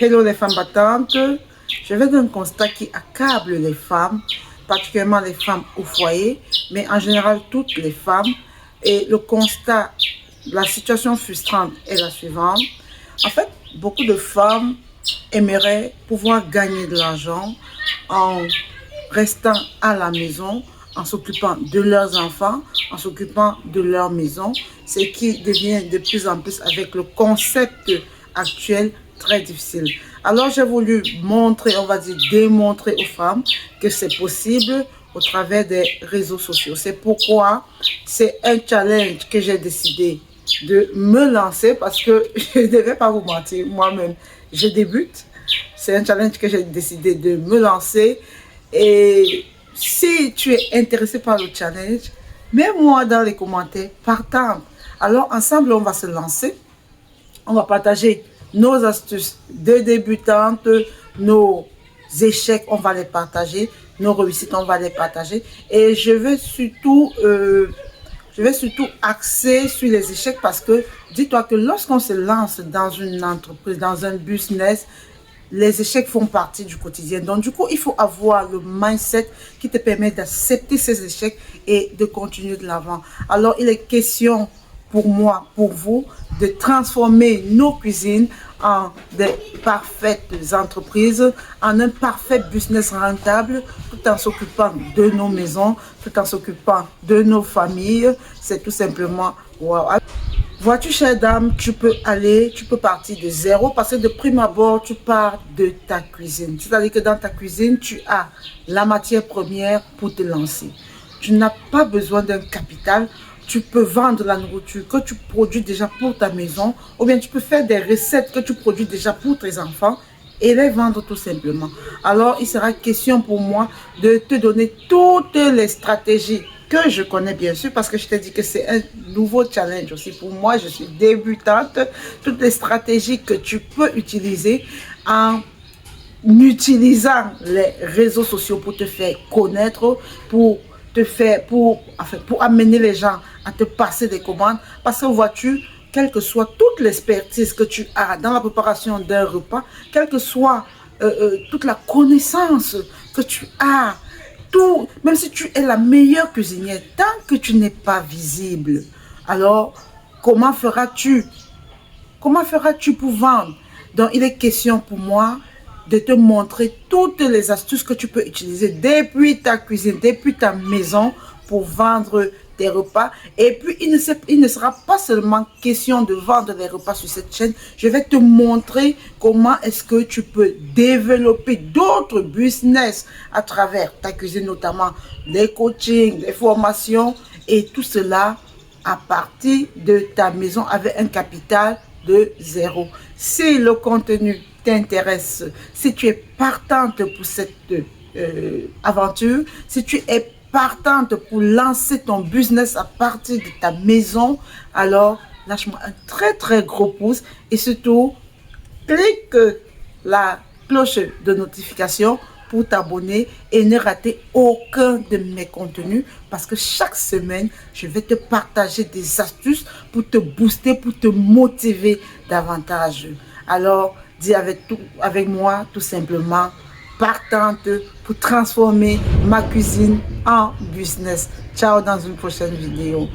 Hello les femmes battantes, je vais d'un constat qui accable les femmes, particulièrement les femmes au foyer, mais en général toutes les femmes. Et le constat, la situation frustrante est la suivante. En fait, beaucoup de femmes aimeraient pouvoir gagner de l'argent en restant à la maison, en s'occupant de leurs enfants, en s'occupant de leur maison, ce qui devient de plus en plus avec le concept actuel très difficile. Alors j'ai voulu montrer, on va dire démontrer aux femmes que c'est possible au travers des réseaux sociaux. C'est pourquoi c'est un challenge que j'ai décidé de me lancer parce que je ne devais pas vous mentir, moi-même, je débute. C'est un challenge que j'ai décidé de me lancer. Et si tu es intéressé par le challenge, mets-moi dans les commentaires partant. Alors ensemble, on va se lancer. On va partager nos astuces de débutantes, nos échecs, on va les partager, nos réussites, on va les partager. Et je vais surtout axer sur les échecs parce que dis-toi que lorsqu'on se lance dans une entreprise, dans un business, les échecs font partie du quotidien. Donc, du coup, il faut avoir le mindset qui te permet d'accepter ces échecs et de continuer de l'avant. Alors, il est question pour moi, pour vous, de transformer nos cuisines en des parfaites entreprises, en un parfait business rentable, tout en s'occupant de nos maisons, tout en s'occupant de nos familles. C'est tout simplement wow. Vois-tu, chère dame, tu peux partir de zéro parce que de prime abord, tu pars de ta cuisine. C'est-à-dire que dans ta cuisine, tu as la matière première pour te lancer. Tu n'as pas besoin d'un capital. Tu peux vendre la nourriture que tu produis déjà pour ta maison ou bien tu peux faire des recettes que tu produis déjà pour tes enfants et les vendre tout simplement. Alors, il sera question pour moi de te donner toutes les stratégies que je connais bien sûr parce que je t'ai dit que c'est un nouveau challenge aussi pour moi. Je suis débutante. Toutes les stratégies que tu peux utiliser en utilisant les réseaux sociaux pour te faire connaître, pour amener les gens à te passer des commandes. Parce que vois-tu, quelle que soit toute l'expertise que tu as dans la préparation d'un repas, quelle que soit toute la connaissance que tu as, tout, même si tu es la meilleure cuisinière, tant que tu n'es pas visible, alors comment feras-tu? Comment feras-tu pour vendre? Donc, il est question pour moi de te montrer toutes les astuces que tu peux utiliser depuis ta cuisine, depuis ta maison pour vendre tes repas. Et puis, il ne sera pas seulement question de vendre les repas sur cette chaîne. Je vais te montrer comment est-ce que tu peux développer d'autres business à travers ta cuisine, notamment les coachings, les formations et tout cela à partir de ta maison avec un capital de zéro. Si le contenu t'intéresse, si tu es partante pour cette aventure, si tu es partante pour lancer ton business à partir de ta maison, alors lâche-moi un très gros pouce et surtout clique la cloche de notification pour t'abonner et ne rater aucun de mes contenus parce que chaque semaine, je vais te partager des astuces pour te booster, pour te motiver davantage. Alors, dis avec moi tout simplement, partante pour transformer ma cuisine en business. Ciao dans une prochaine vidéo.